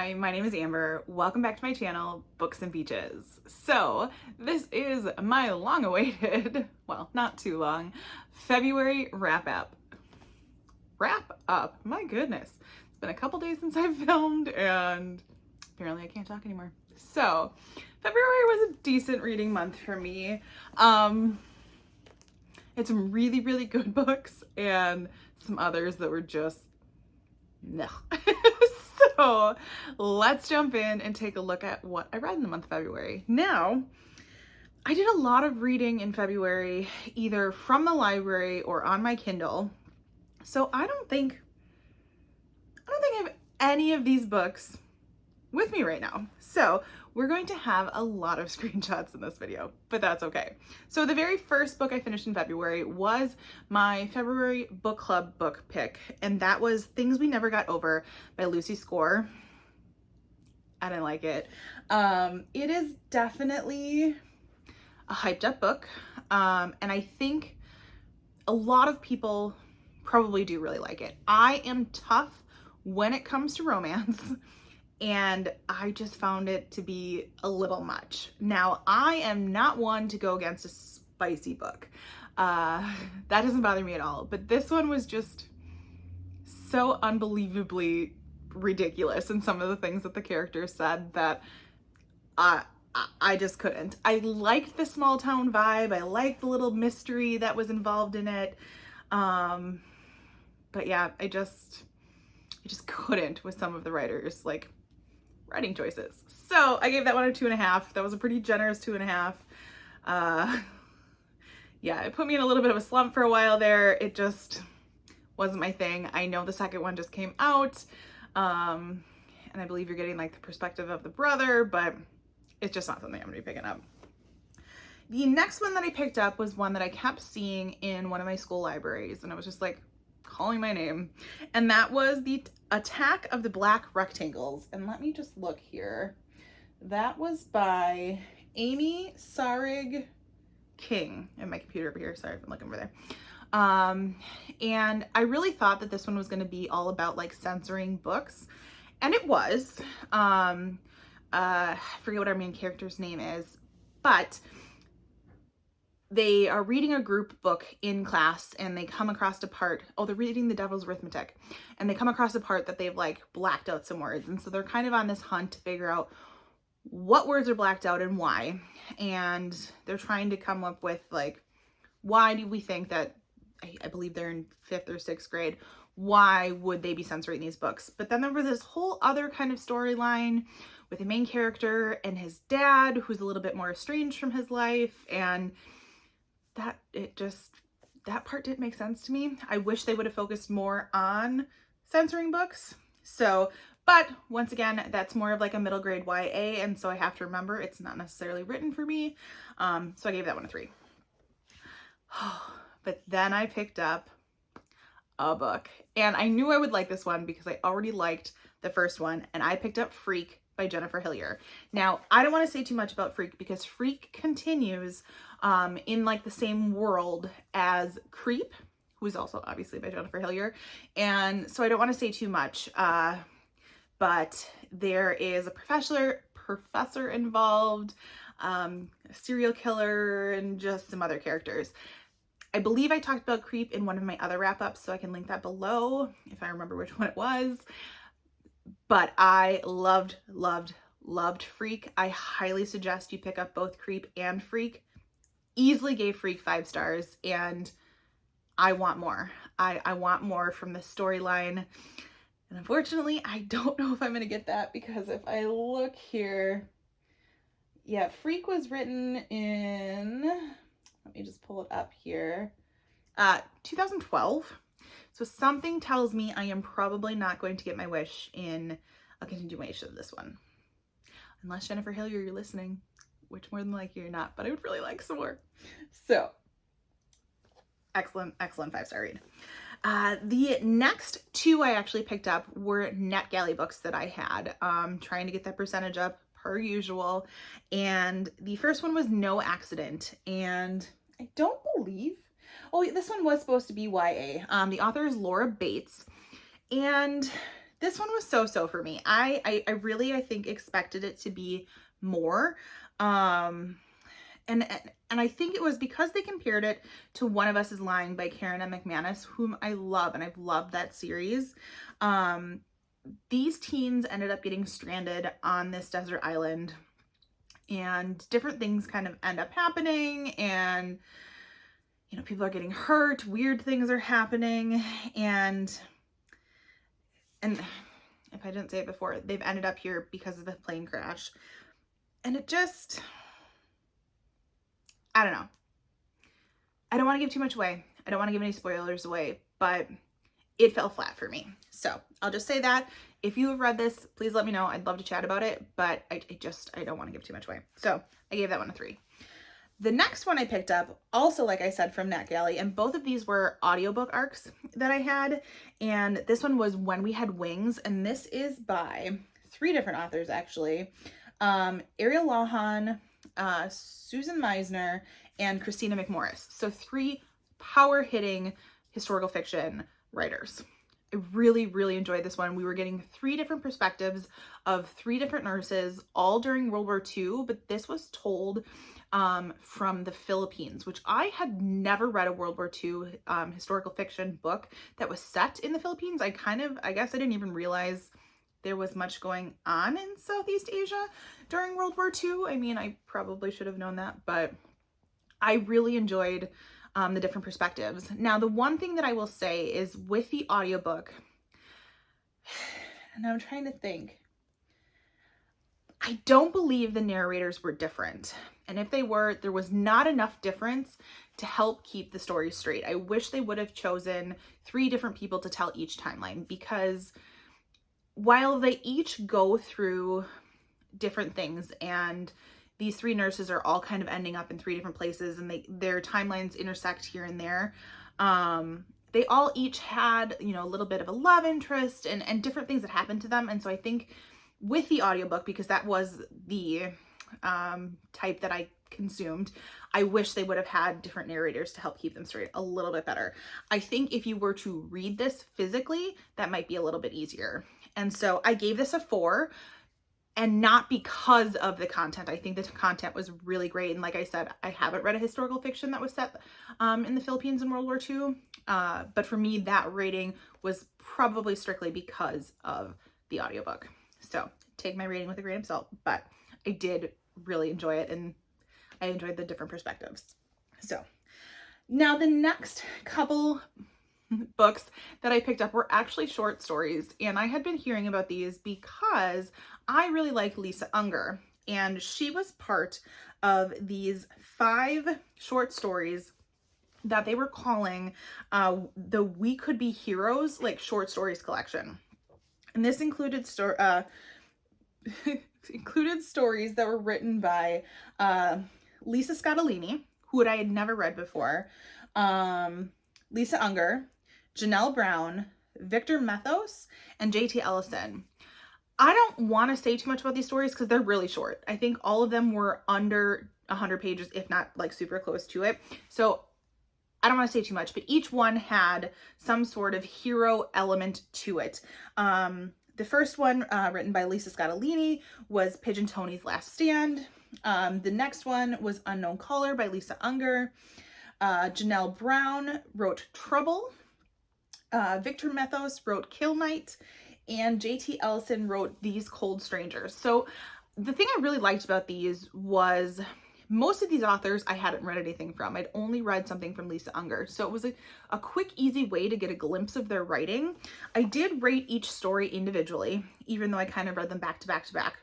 Hi, my name is Amber. Welcome back to my channel, Books and Beaches. So this is my long-awaited, well, not too long, February wrap-up. Wrap-up, my goodness. It's been a couple days since I've filmed and apparently I can't talk anymore. So February was a decent reading month for me. It's some really, really good books and some others that were just, no. So let's jump in and take a look at what I read in the month of February. Now, I did a lot of reading in February, either from the library or on my Kindle. So I don't think I have any of these books with me right now. So we're going to have a lot of screenshots in this video, but that's okay. So the very first book I finished in February was my February book club book pick, and that was Things We Never Got Over by Lucy Score. I didn't like it. It is definitely a hyped up book, and I think a lot of people probably do really like it. I am tough when it comes to romance, and I just found it to be a little much. Now, I am not one to go against a spicy book. That doesn't bother me at all, but this one was just so unbelievably ridiculous in some of the things that the characters said that I just couldn't. I liked the small town vibe. I liked the little mystery that was involved in it. But yeah, I just couldn't with some of the writers, like, writing choices. So I gave that one a 2.5. That was a pretty generous 2.5. Yeah, it put me in a little bit of a slump for a while there. It just wasn't my thing. I know the second one just came out, and I believe you're getting like the perspective of the brother, but it's just not something I'm gonna be picking up. The next one that I picked up was one that I kept seeing in one of my school libraries, and it was just like calling my name, and that was The Attack of the Black Rectangles. And let me just look here. That was by Amy Sarig King. And my computer over here, sorry if I'm looking over there. And I really thought that this one was going to be all about like censoring books, and it was. I forget what our main character's name is, but they are reading a group book in class, and they come across a part, they're reading The Devil's Arithmetic, and they come across a part that they've like blacked out some words. And so they're kind of on this hunt to figure out what words are blacked out and why. And they're trying to come up with like, why do we think that, I believe they're in 5th or 6th grade, why would they be censoring these books? But then there was this whole other kind of storyline with the main character and his dad, who's a little bit more estranged from his life, and that part didn't make sense to me. I wish they would have focused more on censoring books. So, but once again, that's more of like a middle grade YA, and so I have to remember it's not necessarily written for me. So I gave that one a 3. But then I picked up a book, and I knew I would like this one because I already liked the first one, and I picked up Freak by Jennifer Hillier. Now, I don't want to say too much about Freak because Freak continues in like the same world as Creep, who is also obviously by Jennifer Hillier, and so I don't want to say too much, but there is a professor involved, a serial killer, and just some other characters. I believe I talked about Creep in one of my other wrap-ups, so I can link that below if I remember which one it was. But I loved Freak. I highly suggest you pick up both Creep and Freak. Easily gave Freak 5 stars, and I want more. I want more from the storyline. And unfortunately, I don't know if I'm going to get that, because if I look here, yeah, Freak was written in, let me just pull it up here, 2012. So something tells me I am probably not going to get my wish in a continuation of this one. Unless Jennifer Hillier, you're listening, which more than likely you're not, but I would really like some more. So, excellent 5-star read. The next 2 I actually picked up were NetGalley books that I had, trying to get that percentage up per usual. And the first one was No Accident, and I don't believe, this one was supposed to be YA. The author is Laura Bates, and This one was so for me. I really, I think, expected it to be more. And I think it was because they compared it to One of Us is Lying by Karen M. McManus, whom I love, and I've loved that series. These teens ended up getting stranded on this desert island, and different things kind of end up happening, and you know, people are getting hurt, weird things are happening, and if I didn't say it before, they've ended up here because of the plane crash. And it just, I don't know. I don't want to give too much away. I don't want to give any spoilers away, but it fell flat for me. So I'll just say that. If you have read this, please let me know. I'd love to chat about it, but I don't want to give too much away. So I gave that one a 3. The next one I picked up, also, like I said, from NetGalley, and both of these were audiobook arcs that I had. And this one was When We Had Wings, and this is by 3 different authors, actually. Ariel Lawhon, Susan Meisner, and Christina McMorris. So 3 power-hitting historical fiction writers. I really enjoyed this one. We were getting 3 different perspectives of 3 different nurses, all during World War II, but this was told from the Philippines, which I had never read a World War II historical fiction book that was set in the Philippines. I guess I didn't even realize there was much going on in Southeast Asia during World War II. I mean, I probably should have known that, but I really enjoyed the different perspectives. Now, the one thing that I will say is with the audiobook, and I'm trying to think, I don't believe the narrators were different. And if they were, there was not enough difference to help keep the story straight. I wish they would have chosen 3 different people to tell each timeline, because while they each go through different things, and these 3 nurses are all kind of ending up in 3 different places, and their timelines intersect here and there, they all each had, you know, a little bit of a love interest and different things that happened to them. And so I think with the audiobook, because that was the type that I consumed, I wish they would have had different narrators to help keep them straight a little bit better. I think if you were to read this physically, that might be a little bit easier. And so I gave this a 4, and not because of the content. I think the content was really great. And like I said, I haven't read a historical fiction that was set in the Philippines in World War II. But for me, that rating was probably strictly because of the audiobook. So take my rating with a grain of salt, but I did really enjoy it, and I enjoyed the different perspectives. So now the next couple books that I picked up were actually short stories, and I had been hearing about these because I really like Lisa Unger, and she was part of these 5 short stories that they were calling the We Could Be Heroes, like, short stories collection. And this included included stories that were written by Lisa Scottolini, who I had never read before, Lisa Unger, JANELLE Brown, Victor METHOS, and JT Ellison. I don't want to say too much about these stories because they're really short. I think all of them were under 100 pages, if not like super close to it. So I don't want to say too much, but each one had some sort of hero element to it. The first one, written by Lisa Scottolini, was Pigeon Tony's Last Stand. The next one was Unknown Caller by Lisa Unger. JANELLE Brown wrote Trouble. Victor METHOS wrote Kill Night. And JT Ellison wrote These Cold Strangers. So the thing I really liked about these was most of these authors I hadn't read anything from. I'd only read something from Lisa Unger. So it was a quick, easy way to get a glimpse of their writing. I did rate each story individually, even though I kind of read them back to back to back.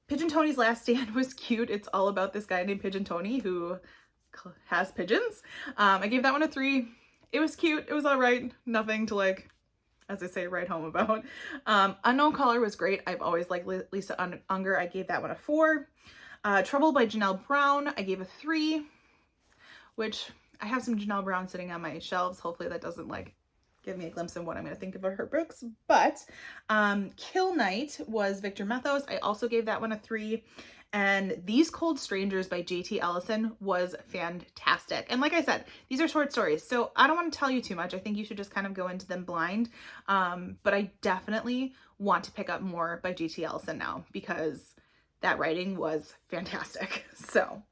Pigeon Tony's Last Stand was cute. It's all about this guy named Pigeon Tony who has pigeons. I gave that one a 3. It was cute. It was all right. Nothing to, like, as I say, write home about. Unknown Caller was great. I've always liked Lisa Unger. I gave that one a 4. Trouble by JANELLE Brown, I gave a 3, which I have some JANELLE Brown sitting on my shelves. Hopefully that doesn't, like, give me a glimpse of what I'm going to think of her books. But Kill Night was Victor Methos. I also gave that one a 3. And These Cold Strangers by J.T. Ellison was fantastic. And like I said, these are short stories, so I don't want to tell you too much. I think you should just kind of go into them blind. But I definitely want to pick up more by J.T. Ellison now, because that writing was fantastic. So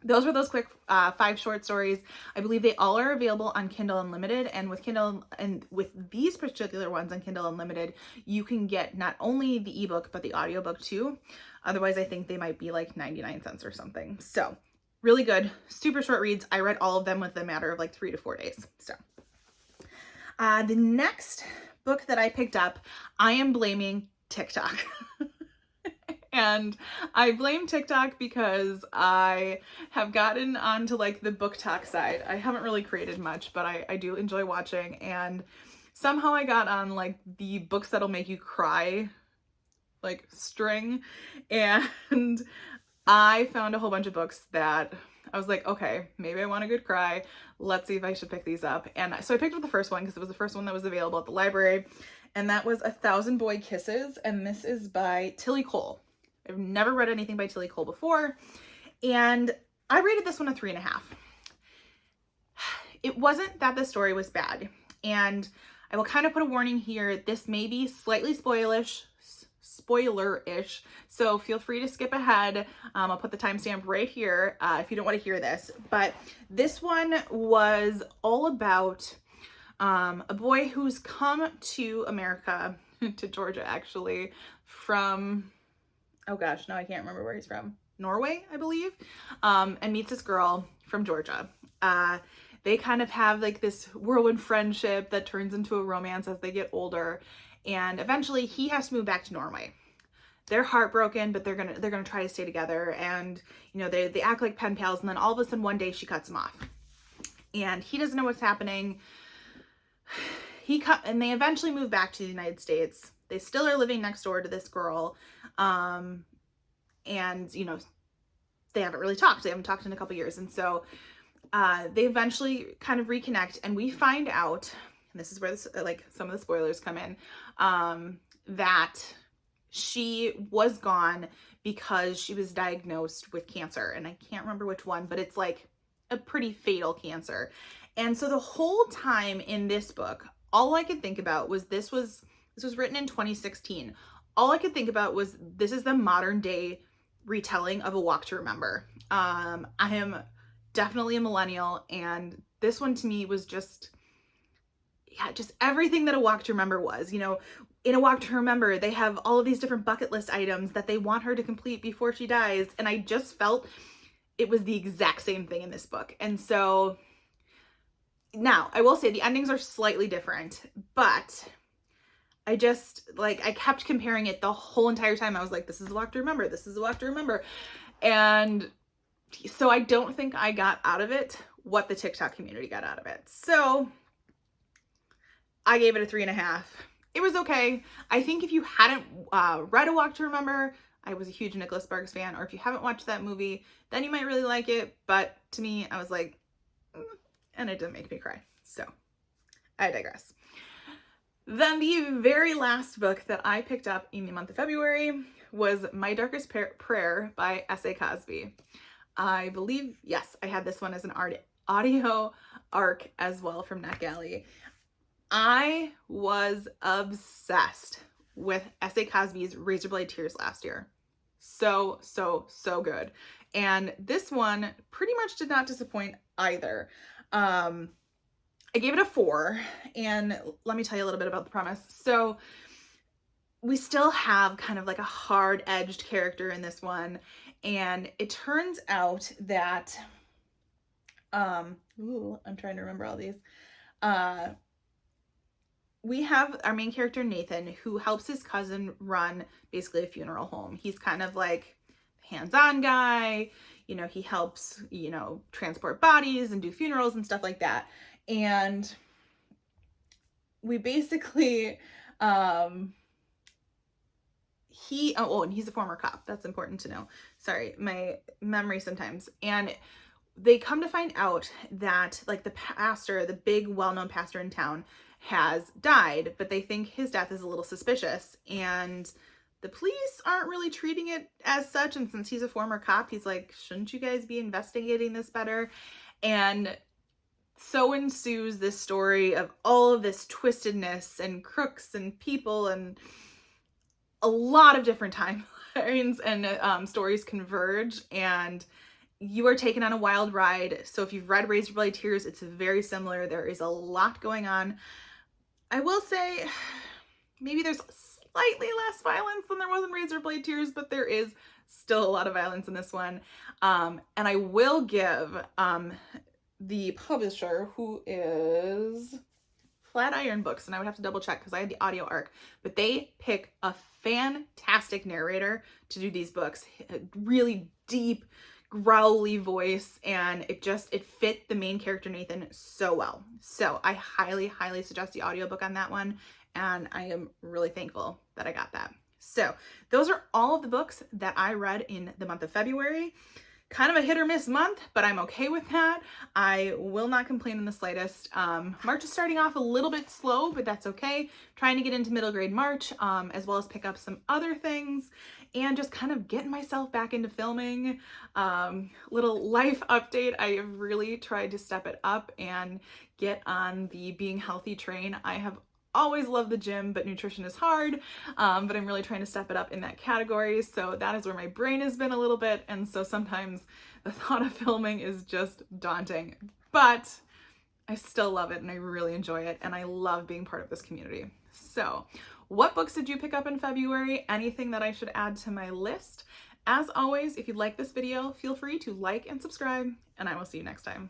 those were those quick 5 short stories. I believe they all are available on Kindle Unlimited, and with Kindle and with these particular ones on Kindle Unlimited, you can get not only the ebook but the audiobook too. Otherwise, I think they might be like 99 cents or something. So really good, super short reads. I read all of them within a matter of like 3 to 4 days. So the next book that I picked up, I am blaming TikTok. And I blame TikTok because I have gotten onto like the book talk side. I haven't really created much, but I do enjoy watching. And somehow I got on like the books that'll make you cry like string. And I found a whole bunch of books that I was like, okay, maybe I want a good cry. Let's see if I should pick these up. And so I picked up the first one because it was the first one that was available at the library. And that was 1,000 Boy Kisses. And this is by Tilly Cole. I've never read anything by Tilly Cole before, and I rated this one a 3.5. It wasn't that the story was bad, and I will kind of put a warning here. This may be slightly spoilerish, so feel free to skip ahead. I'll put the timestamp right here if you don't want to hear this. But this one was all about a boy who's come to America, to Georgia actually, from... oh gosh, no, I can't remember where he's from. Norway, I believe, and meets this girl from Georgia. They kind of have like this whirlwind friendship that turns into a romance as they get older, and eventually he has to move back to Norway. They're heartbroken, but they're gonna try to stay together, and you know they act like pen pals. And then all of a sudden one day she cuts him off, and he doesn't know what's happening. And they eventually move back to the United States. They still are living next door to this girl. And you know, they haven't really talked. They haven't talked in a couple years. And so, they eventually kind of reconnect, and we find out, and this is where like some of the spoilers come in, that she was gone because she was diagnosed with cancer. And I can't remember which one, but it's like a pretty fatal cancer. And so the whole time in this book, all I could think about was this was written in 2016. All I could think about was this is the modern day retelling of A Walk to Remember. I am definitely a millennial, and this one to me was just everything that A Walk to Remember was. You know, in A Walk to Remember, they have all of these different bucket list items that they want her to complete before she dies, and I just felt it was the exact same thing in this book. And so now I will say the endings are slightly different, but I kept comparing it the whole entire time. I was like, this is A Walk to Remember. This is A Walk to Remember. And so I don't think I got out of it what the TikTok community got out of it. So I gave it a 3.5. It was okay. I think if you hadn't read A Walk to Remember, I was a huge Nicholas Sparks fan, or if you haven't watched that movie, then you might really like it. But to me, I was like, and it didn't make me cry. So I digress. Then the very last book that I picked up in the month of February was My Darkest Prayer by S.A. Cosby. I believe, yes, I had this one as an audio arc as well from NetGalley. I was obsessed with S.A. Cosby's Razorblade Tears last year. So good. And this one pretty much did not disappoint either. I gave it a 4, and let me tell you a little bit about the premise. So we still have kind of like a hard-edged character in this one, and it turns out that, I'm trying to remember all these. We have our main character, Nathan, who helps his cousin run basically a funeral home. He's kind of like hands-on guy, you know, he helps, you know, transport bodies and do funerals and stuff like that. And we basically, and he's a former cop. That's important to know. Sorry, my memory sometimes. And they come to find out that like the pastor, the big well-known pastor in town, has died, but they think his death is a little suspicious, and the police aren't really treating it as such. And since he's a former cop, he's like, shouldn't you guys be investigating this better? And so ensues this story of all of this twistedness and crooks and people, and a lot of different timelines and stories converge, and you are taken on a wild ride. So if you've read Razor Blade Tears, it's very similar. There is a lot going on. I will say maybe there's slightly less violence than there was in Razor Blade Tears, but there is still a lot of violence in this one. And I will give the publisher, who is Flatiron Books, and I would have to double check because I had the audio arc, but they pick a fantastic narrator to do these books. A really deep, growly voice, and it fit the main character Nathan so well. So I highly suggest the audiobook on that one, and I am really thankful that I got that. So those are all of the books that I read in the month of February. Kind of a hit or miss month, but I'm okay with that. I will not complain in the slightest. March is starting off a little bit slow, but that's okay. Trying to get into middle grade March, as well as pick up some other things, and just kind of getting myself back into filming. Little life update. I have really tried to step it up and get on the being healthy train. I have always loved the gym, but nutrition is hard. But I'm really trying to step it up in that category. So that is where my brain has been a little bit. And so sometimes the thought of filming is just daunting, but I still love it and I really enjoy it. And I love being part of this community. So what books did you pick up in February? Anything that I should add to my list? As always, if you like this video, feel free to like and subscribe, and I will see you next time.